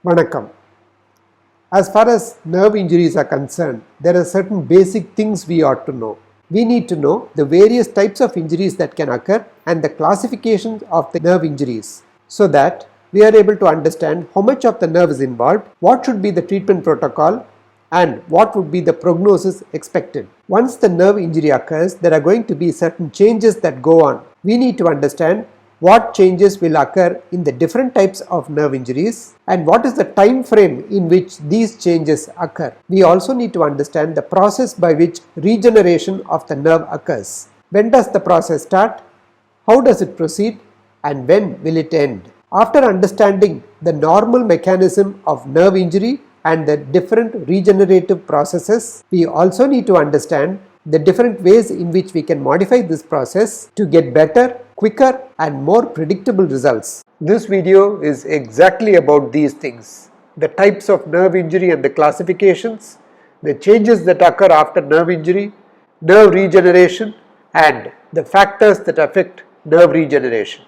Vanakkam. As far as nerve injuries are concerned, there are certain basic things we ought to know. We need to know the various types of injuries that can occur and the classifications of the nerve injuries so that we are able to understand how much of the nerve is involved, what should be the treatment protocol, and what would be the prognosis expected. Once the nerve injury occurs, there are going to be certain changes that go on. We need to understand what changes will occur in the different types of nerve injuries and what is the time frame in which these changes occur. We also need to understand the process by which regeneration of the nerve occurs. When does the process start? How does it proceed? And when will it end? After understanding the normal mechanism of nerve injury and the different regenerative processes, we also need to understand the different ways in which we can modify this process to get better, quicker and more predictable results. This video is exactly about these things: the types of nerve injury and the classifications, the changes that occur after nerve injury, nerve regeneration, and the factors that affect nerve regeneration.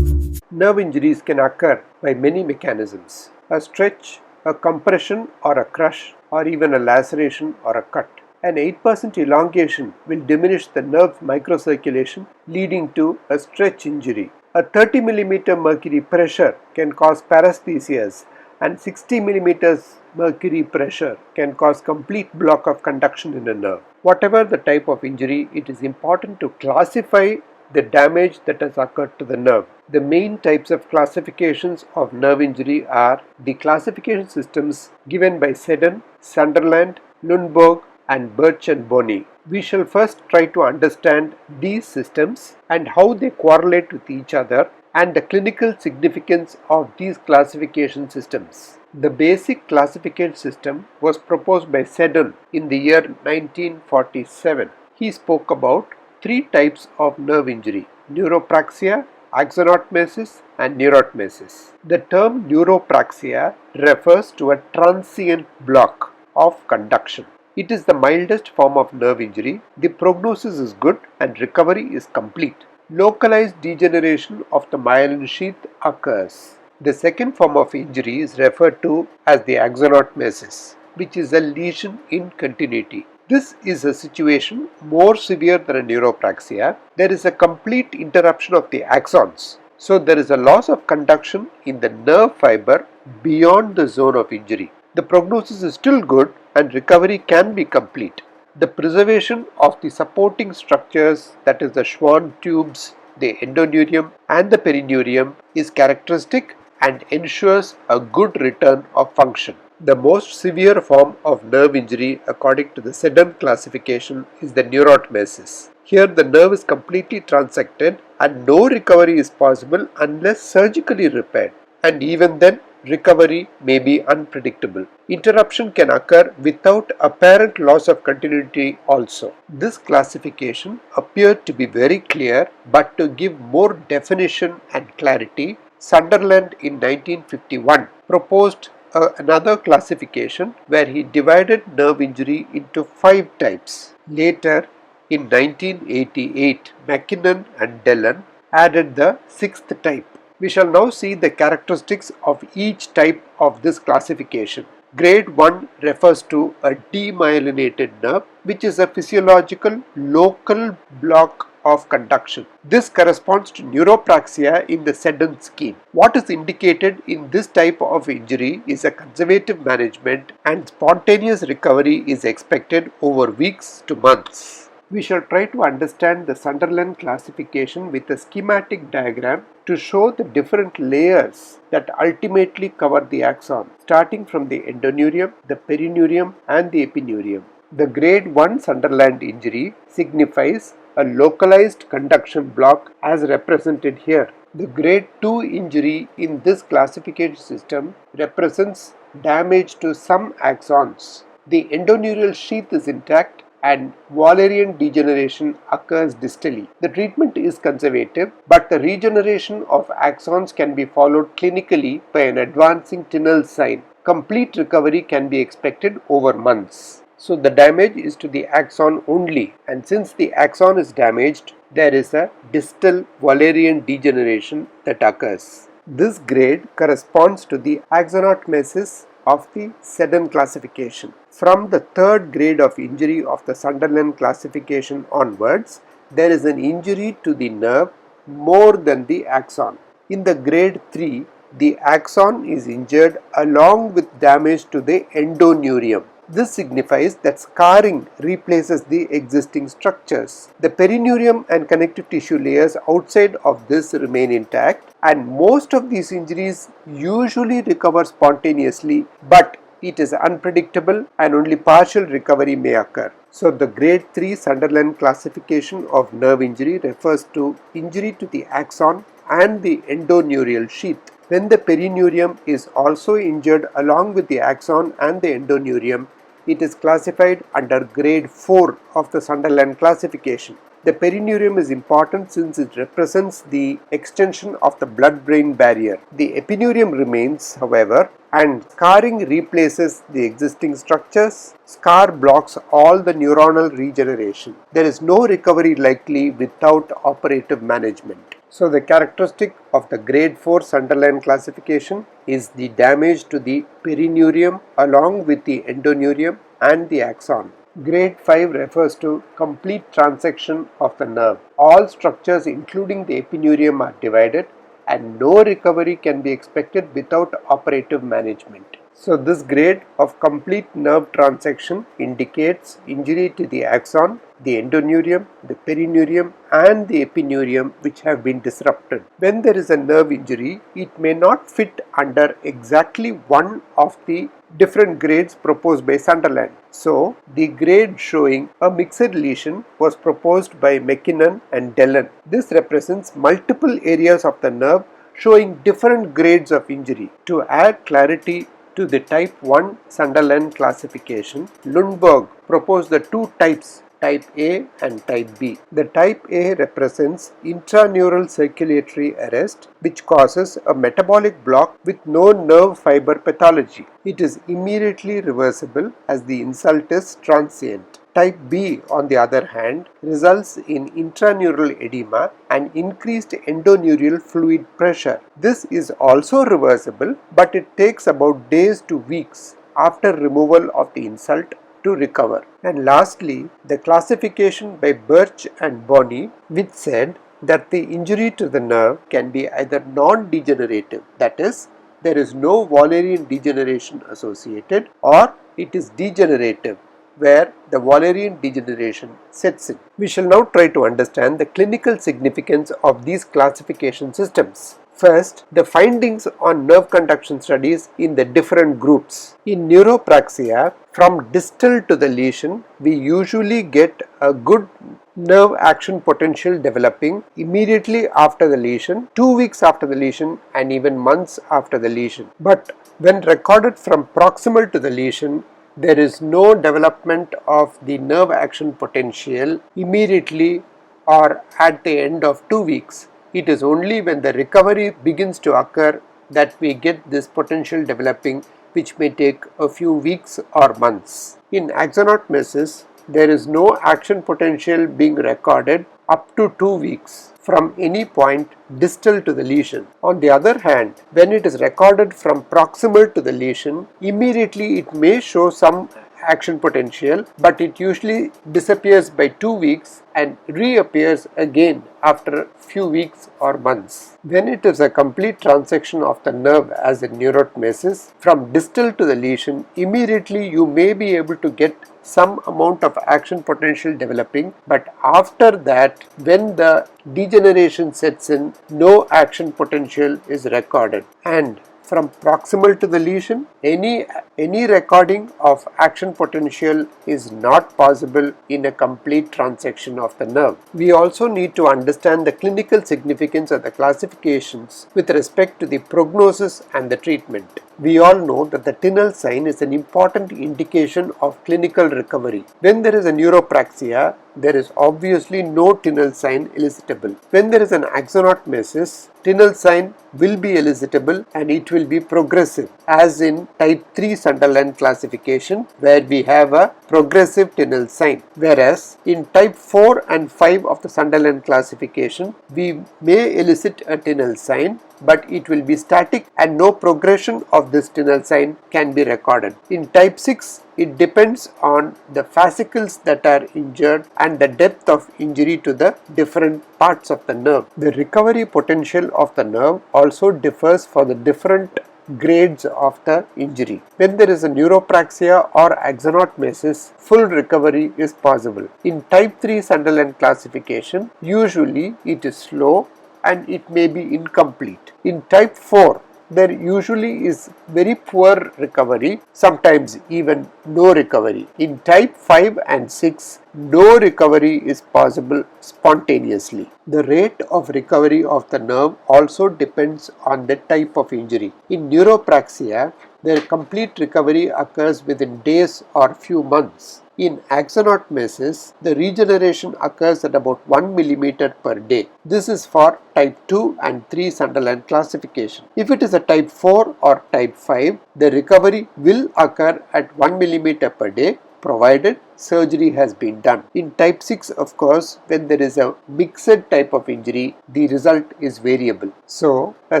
Nerve injuries can occur by many mechanisms: a stretch, a compression or a crush, or even a laceration or a cut. An 8% elongation will diminish the nerve microcirculation, leading to a stretch injury. A 30 mm mercury pressure can cause paresthesias, and 60 mm mercury pressure can cause complete block of conduction in a nerve. Whatever the type of injury, it is important to classify the damage that has occurred to the nerve. The main types of classifications of nerve injury are the classification systems given by Seddon, Sunderland, Lundborg and Birch and Boney. We shall first try to understand these systems and how they correlate with each other and the clinical significance of these classification systems. The basic classification system was proposed by Seddon in the year 1947. He spoke about three types of nerve injury: neuropraxia, axonotmesis and neurotmesis. The term neuropraxia refers to a transient block of conduction. It is the mildest form of nerve injury. The prognosis is good and recovery is complete. Localized degeneration of the myelin sheath occurs. The second form of injury is referred to as the axonotmesis, which is a lesion in continuity. This is a situation more severe than a neuropraxia. There is a complete interruption of the axons. So there is a loss of conduction in the nerve fiber beyond the zone of injury. The prognosis is still good and recovery can be complete. The preservation of the supporting structures, that is the Schwann tubes, the endoneurium and the perineurium, is characteristic and ensures a good return of function. The most severe form of nerve injury according to the Seddon classification is the neurotmesis. Here the nerve is completely transected and no recovery is possible unless surgically repaired, and even then recovery may be unpredictable. Interruption can occur without apparent loss of continuity also. This classification appeared to be very clear, but to give more definition and clarity, Sunderland in 1951 proposed another classification where he divided nerve injury into 5 types. Later, in 1988, McKinnon and Dellon added the 6th type. We shall now see the characteristics of each type of this classification. Grade 1 refers to a demyelinated nerve, which is a physiological local block of conduction. This corresponds to neuropraxia in the Seddon scheme. What is indicated in this type of injury is a conservative management, and spontaneous recovery is expected over weeks to months. We shall try to understand the Sunderland classification with a schematic diagram to show the different layers that ultimately cover the axon, starting from the endoneurium, the perineurium and the epineurium. The grade 1 Sunderland injury signifies a localized conduction block as represented here. The grade 2 injury in this classification system represents damage to some axons. The endoneurial sheath is intact and Wallerian degeneration occurs distally. The treatment is conservative, but the regeneration of axons can be followed clinically by an advancing Tinel sign. Complete recovery can be expected over months. So the damage is to the axon only, and since the axon is damaged, there is a distal Wallerian degeneration that occurs. This grade corresponds to the axonotmesis of the Seddon classification. From the third grade of injury of the Sunderland classification onwards, there is an injury to the nerve more than the axon. In the grade 3, the axon is injured along with damage to the endoneurium. This signifies that scarring replaces the existing structures. The perineurium and connective tissue layers outside of this remain intact, and most of these injuries usually recover spontaneously, but it is unpredictable and only partial recovery may occur. So the grade 3 Sunderland classification of nerve injury refers to injury to the axon and the endoneurial sheath. When the perineurium is also injured along with the axon and the endoneurium, it is classified under grade 4 of the Sunderland classification. The perineurium is important since it represents the extension of the blood-brain barrier. The epineurium remains, however, and scarring replaces the existing structures. Scar blocks all the neuronal regeneration. There is no recovery likely without operative management. So the characteristic of the grade 4 Sunderland classification is the damage to the perineurium along with the endoneurium and the axon. Grade 5 refers to complete transection of the nerve. All structures including the epineurium are divided and no recovery can be expected without operative management. So this grade of complete nerve transection indicates injury to the axon, the endoneurium, the perineurium and the epineurium which have been disrupted. When there is a nerve injury, it may not fit under exactly one of the different grades proposed by Sunderland. So the grade showing a mixed lesion was proposed by McKinnon and Dellen. This represents multiple areas of the nerve showing different grades of injury. To add clarity to the type 1 Sunderland classification, Lundberg proposed the two types, type A and type B. The type A represents intraneural circulatory arrest which causes a metabolic block with no nerve fiber pathology. It is immediately reversible as the insult is transient. Type B, on the other hand, results in intraneural edema and increased endoneurial fluid pressure. This is also reversible, but it takes about days to weeks after removal of the insult to recover. And lastly, the classification by Birch and Bonney, which said that the injury to the nerve can be either non-degenerative, that is, there is no Wallerian degeneration associated, or it is degenerative, where the Wallerian degeneration sets in. We shall now try to understand the clinical significance of these classification systems. First, the findings on nerve conduction studies in the different groups. In neuropraxia, from distal to the lesion, we usually get a good nerve action potential developing immediately after the lesion, 2 weeks after the lesion and even months after the lesion. But when recorded from proximal to the lesion, there is no development of the nerve action potential immediately or at the end of 2 weeks. It is only when the recovery begins to occur that we get this potential developing, which may take a few weeks or months. In axonotmesis, there is no action potential being recorded up to 2 weeks from any point distal to the lesion. On the other hand, when it is recorded from proximal to the lesion, immediately it may show some action potential, but it usually disappears by 2 weeks and reappears again after a few weeks or months. When it is a complete transection of the nerve as in neurotmesis, from distal to the lesion, immediately you may be able to get some amount of action potential developing, but after that, when the degeneration sets in, no action potential is recorded. And from proximal to the lesion, any recording of action potential is not possible in a complete transection of the nerve. We also need to understand the clinical significance of the classifications with respect to the prognosis and the treatment. We all know that the Tinel sign is an important indication of clinical recovery. When there is a neuropraxia, there is obviously no Tinel sign elicitable. When there is an axonotmesis, Tinel sign will be elicitable and it will be progressive, as in type 3 Sunderland classification, where we have a progressive Tinel sign, whereas in type 4 and 5 of the Sunderland classification, we may elicit a Tinel sign, but it will be static and no progression of this Tinel sign can be recorded. In type 6, it depends on the fascicles that are injured and the depth of injury to the different parts of the nerve. The recovery potential of the nerve also differs for the different grades of the injury. When there is a neuropraxia or axonotmesis, full recovery is possible. In type 3 Sunderland classification, usually it is slow and it may be incomplete. In type 4, there usually is very poor recovery, sometimes even no recovery. In type 5 and 6, no recovery is possible spontaneously. The rate of recovery of the nerve also depends on the type of injury. In neuropraxia, their complete recovery occurs within days or few months. In axonotmesis, the regeneration occurs at about 1 mm per day. This is for type 2 and 3 Sunderland classification. If it is a type 4 or type 5, the recovery will occur at 1 mm per day, provided surgery has been done. In type 6, of course, when there is a mixed type of injury, the result is variable. So, a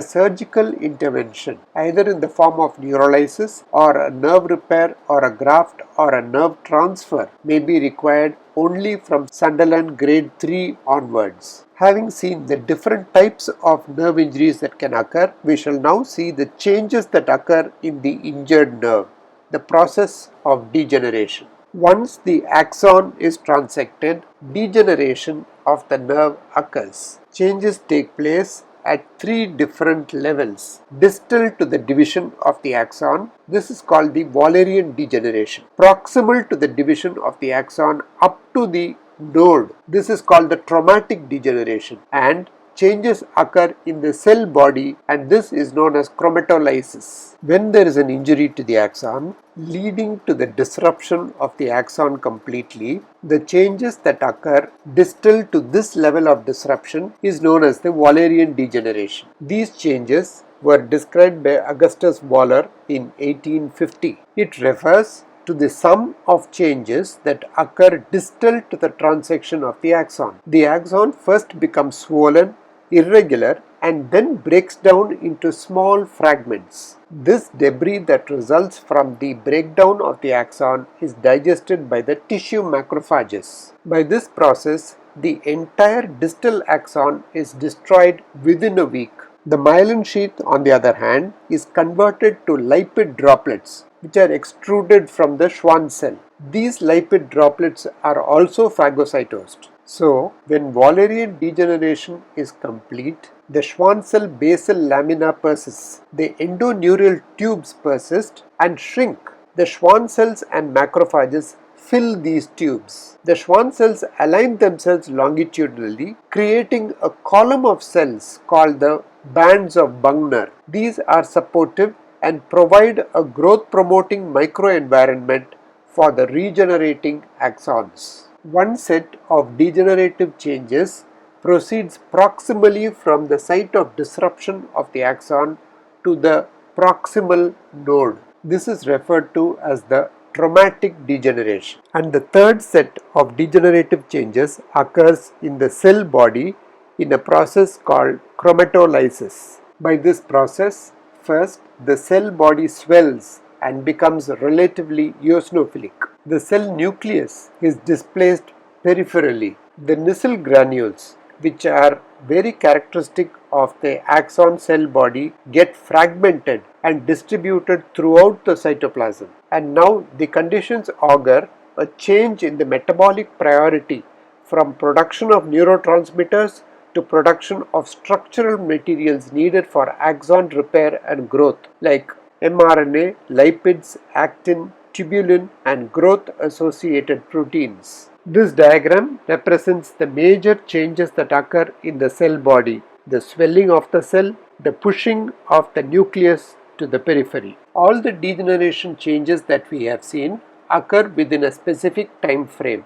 surgical intervention, either in the form of neurolysis or a nerve repair or a graft or a nerve transfer, may be required only from Sunderland grade 3 onwards. Having seen the different types of nerve injuries that can occur, we shall now see the changes that occur in the injured nerve, the process of degeneration. Once the axon is transected, degeneration of the nerve occurs. Changes take place at 3 different levels. Distal to the division of the axon, this is called the Wallerian degeneration. Proximal to the division of the axon up to the node, this is called the traumatic degeneration, and changes occur in the cell body, and this is known as chromatolysis. When there is an injury to the axon leading to the disruption of the axon completely, the changes that occur distal to this level of disruption is known as the Wallerian degeneration. These changes were described by Augustus Waller in 1850. It refers to the sum of changes that occur distal to the transection of the axon. The axon first becomes swollen, irregular, and then breaks down into small fragments. This debris that results from the breakdown of the axon is digested by the tissue macrophages. By this process, the entire distal axon is destroyed within a week. The myelin sheath, on the other hand, is converted to lipid droplets, which are extruded from the Schwann cell. These lipid droplets are also phagocytosed. So, when Wallerian degeneration is complete, the Schwann cell basal lamina persists, the endoneurial tubes persist and shrink. The Schwann cells and macrophages fill these tubes. The Schwann cells align themselves longitudinally, creating a column of cells called the bands of Bungner. These are supportive and provide a growth promoting microenvironment for the regenerating axons. One set of degenerative changes proceeds proximally from the site of disruption of the axon to the proximal node. This is referred to as the traumatic degeneration. And the third set of degenerative changes occurs in the cell body in a process called chromatolysis. By this process, first the cell body swells and becomes relatively eosinophilic. The cell nucleus is displaced peripherally. The Nissl granules, which are very characteristic of the axon cell body, get fragmented and distributed throughout the cytoplasm. And now the conditions augur a change in the metabolic priority from production of neurotransmitters to production of structural materials needed for axon repair and growth, like mRNA, lipids, actin, tubulin, and growth associated proteins. This diagram represents the major changes that occur in the cell body: the swelling of the cell, the pushing of the nucleus to the periphery. All the degeneration changes that we have seen occur within a specific time frame.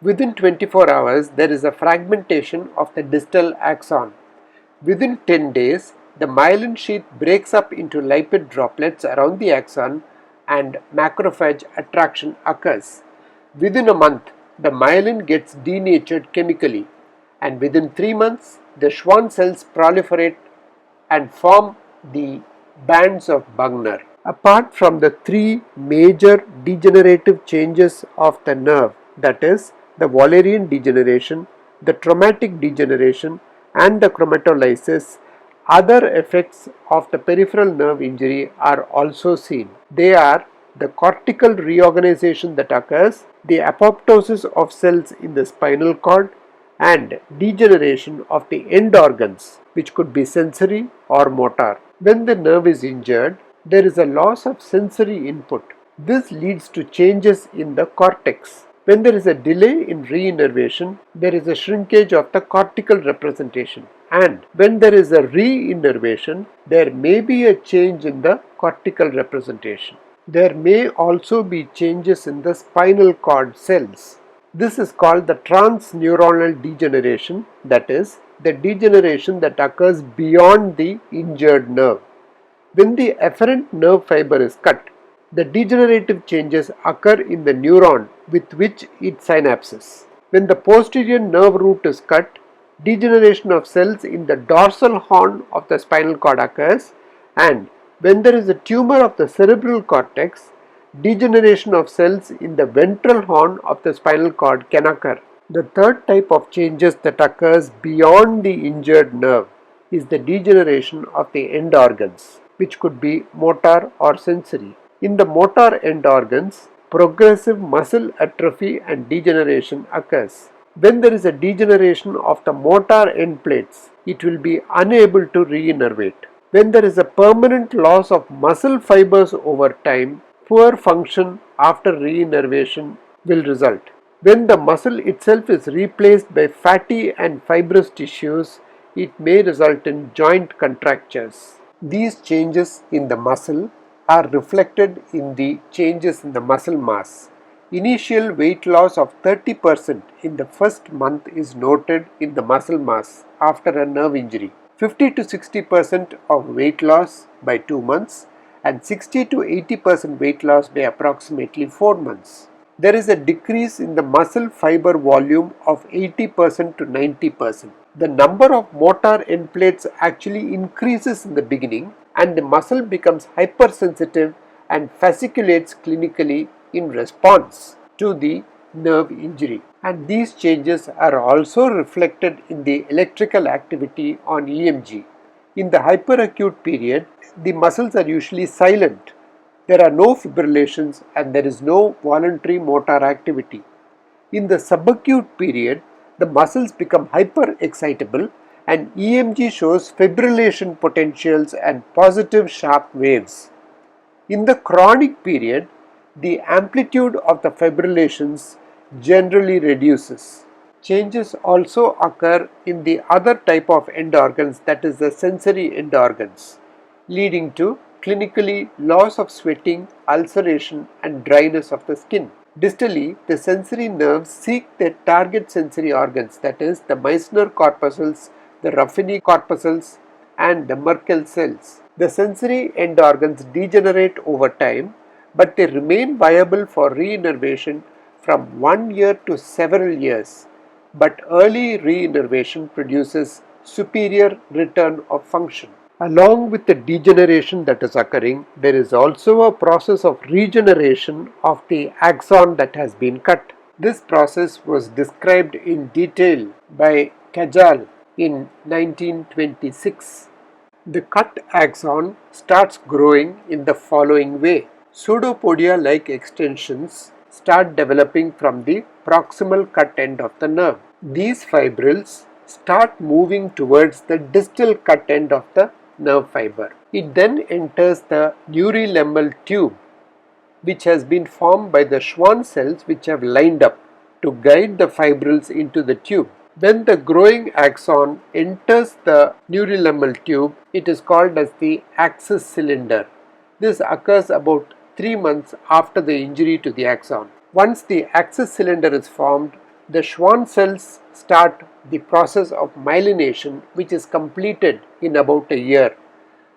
Within 24 hours, there is a fragmentation of the distal axon. Within 10 days, the myelin sheath breaks up into lipid droplets around the axon and macrophage attraction occurs. Within a month, the myelin gets denatured chemically, and within 3 months, the Schwann cells proliferate and form the bands of Bugner. Apart from the three major degenerative changes of the nerve, that is, the Wallerian degeneration, the traumatic degeneration, and the chromatolysis, other effects of the peripheral nerve injury are also seen. They are the cortical reorganization that occurs, the apoptosis of cells in the spinal cord, and degeneration of the end organs, which could be sensory or motor. When the nerve is injured, there is a loss of sensory input. This leads to changes in the cortex. When there is a delay in reinnervation, there is a shrinkage of the cortical representation. And when there is a reinnervation, there may be a change in the cortical representation. There may also be changes in the spinal cord cells. This is called the transneuronal degeneration, that is, the degeneration that occurs beyond the injured nerve. When the efferent nerve fiber is cut, the degenerative changes occur in the neuron with which it synapses. When the posterior nerve root is cut, degeneration of cells in the dorsal horn of the spinal cord occurs, and when there is a tumor of the cerebral cortex, degeneration of cells in the ventral horn of the spinal cord can occur. The third type of changes that occurs beyond the injured nerve is the degeneration of the end organs, which could be motor or sensory. In the motor end organs, progressive muscle atrophy and degeneration occurs. When there is a degeneration of the motor end plates, it will be unable to reinnervate. When there is a permanent loss of muscle fibers over time, poor function after reinnervation will result. When the muscle itself is replaced by fatty and fibrous tissues, it may result in joint contractures. These changes in the muscle are reflected in the changes in the muscle mass. Initial weight loss of 30% in the first month is noted in the muscle mass after a nerve injury. 50 to 60% of weight loss by 2 months and 60 to 80% weight loss by approximately 4 months. There is a decrease in the muscle fiber volume of 80% to 90%. The number of motor end plates actually increases in the beginning, and the muscle becomes hypersensitive and fasciculates clinically in response to the nerve injury. And these changes are also reflected in the electrical activity on EMG. In the hyperacute period, the muscles are usually silent. There are no fibrillations and there is no voluntary motor activity. In the subacute period, the muscles become hyperexcitable and EMG shows fibrillation potentials and positive sharp waves. In the chronic period, the amplitude of the fibrillations generally reduces. Changes also occur in the other type of end organs, that is the sensory end organs, leading to clinically loss of sweating, ulceration and dryness of the skin. Distally, the sensory nerves seek their target sensory organs, that is the Meissner corpuscles, the Ruffini corpuscles and the Merkel cells. The sensory end organs degenerate over time, but they remain viable for reinnervation from 1 year to several years. But early reinnervation produces superior return of function. Along with the degeneration that is occurring, there is also a process of regeneration of the axon that has been cut. This process was described in detail by Kajal in 1926. The cut axon starts growing in the following way. Pseudopodia-like extensions start developing from the proximal cut end of the nerve. These fibrils start moving towards the distal cut end of the nerve fiber. It then enters the neurilemmal tube, which has been formed by the Schwann cells which have lined up to guide the fibrils into the tube. When the growing axon enters the neurilemmal tube, it is called as the axis cylinder. This occurs about 3 months after the injury to the axon. Once the axis cylinder is formed, the Schwann cells start the process of myelination, which is completed in about a year.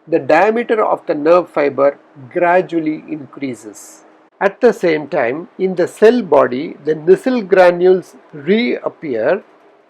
The diameter of the nerve fiber gradually increases. At the same time, in the cell body, the Nissl granules reappear,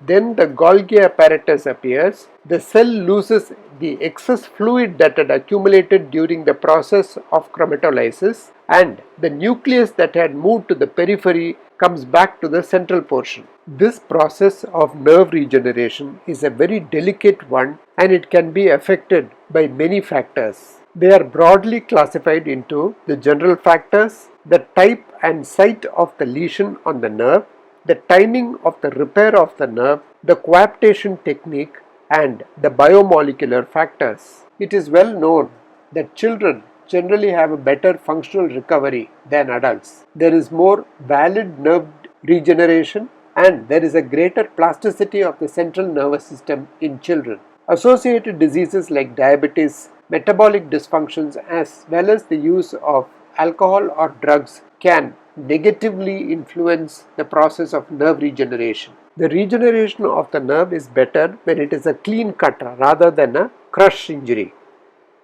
then the Golgi apparatus appears, the cell loses the excess fluid that had accumulated during the process of chromatolysis, and the nucleus that had moved to the periphery comes back to the central portion. This process of nerve regeneration is a very delicate one, and it can be affected by many factors. They are broadly classified into the general factors, the type and site of the lesion on the nerve, the timing of the repair of the nerve, the coaptation technique, and the biomolecular factors. It is well known that children generally have a better functional recovery than adults. There is more valid nerve regeneration, and there is a greater plasticity of the central nervous system in children. Associated diseases like diabetes, metabolic dysfunctions, as well as the use of alcohol or drugs can negatively influence the process of nerve regeneration. The regeneration of the nerve is better when it is a clean cut rather than a crush injury.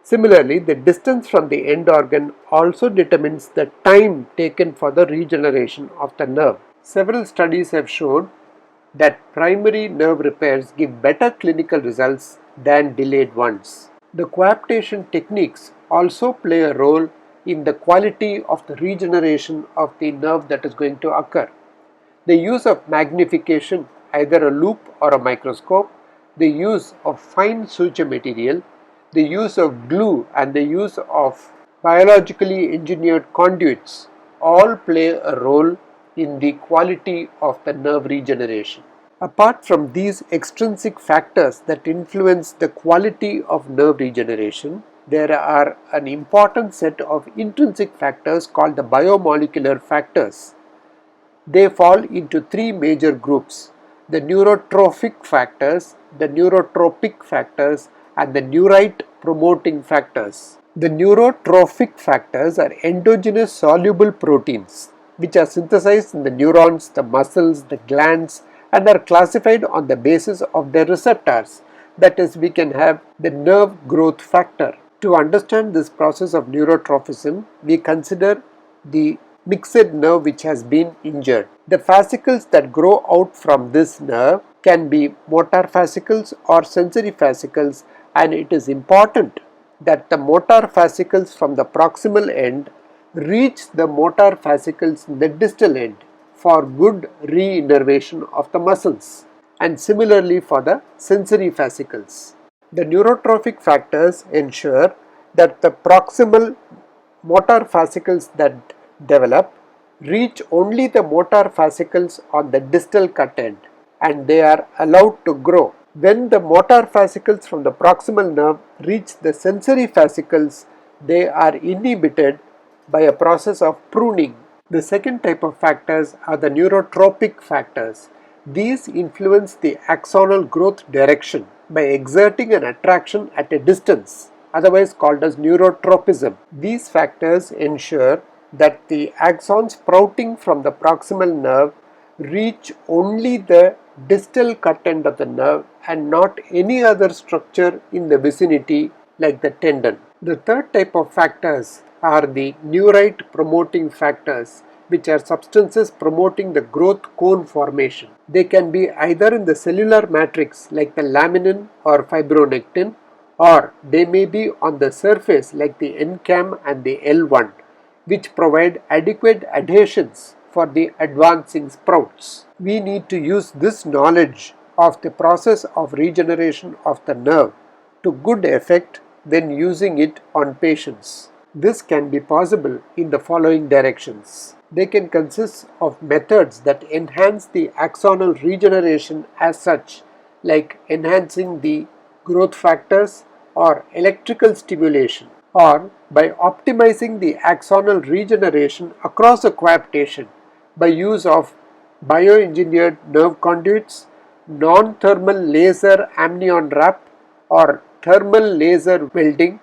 Similarly, the distance from the end organ also determines the time taken for the regeneration of the nerve. Several studies have shown that primary nerve repairs give better clinical results than delayed ones. The coaptation techniques also play a role in the quality of the regeneration of the nerve that is going to occur. The use of magnification, either a loop or a microscope, the use of fine suture material, the use of glue, and the use of biologically engineered conduits all play a role in the quality of the nerve regeneration. Apart from these extrinsic factors that influence the quality of nerve regeneration, there are an important set of intrinsic factors called the biomolecular factors. They fall into three major groups: the neurotrophic factors, the neurotropic factors, and the neurite promoting factors. The neurotrophic factors are endogenous soluble proteins which are synthesized in the neurons, the muscles, the glands, and are classified on the basis of their receptors. That is, we can have the nerve growth factor. To understand this process of neurotrophism, we consider the mixed nerve which has been injured. The fascicles that grow out from this nerve can be motor fascicles or sensory fascicles, and it is important that the motor fascicles from the proximal end reach the motor fascicles in the distal end for good re-innervation of the muscles, and similarly for the sensory fascicles. The neurotrophic factors ensure that the proximal motor fascicles that develop reach only the motor fascicles on the distal cut end, and they are allowed to grow. When the motor fascicles from the proximal nerve reach the sensory fascicles, they are inhibited by a process of pruning. The second type of factors are the neurotropic factors. These influence the axonal growth direction by exerting an attraction at a distance, otherwise called as neurotropism. These factors ensure that the axons sprouting from the proximal nerve reach only the distal cut end of the nerve and not any other structure in the vicinity like the tendon. The third type of factors are the neurite promoting factors, which are substances promoting the growth cone formation. They can be either in the cellular matrix like the laminin or fibronectin, or they may be on the surface like the NCAM and the L1, which provide adequate adhesions for the advancing sprouts. We need to use this knowledge of the process of regeneration of the nerve to good effect when using it on patients. This can be possible in the following directions. They can consist of methods that enhance the axonal regeneration as such, like enhancing the growth factors or electrical stimulation, or by optimizing the axonal regeneration across a coaptation by use of bioengineered nerve conduits, non-thermal laser amnion wrap, or thermal laser welding,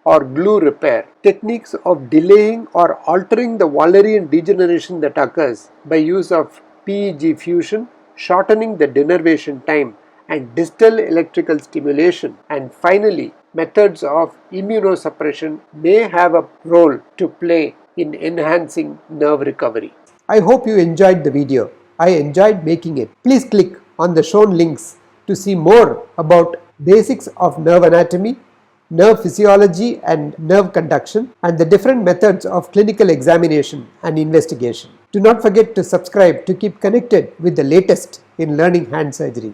or glue repair. Techniques of delaying or altering the Wallerian degeneration that occurs by use of PEG fusion, shortening the denervation time, and distal electrical stimulation, and finally methods of immunosuppression may have a role to play in enhancing nerve recovery. I hope you enjoyed the video. I enjoyed making it. Please click on the shown links to see more about basics of nerve anatomy, nerve physiology and nerve conduction, and the different methods of clinical examination and investigation. Do not forget to subscribe to keep connected with the latest in learning hand surgery.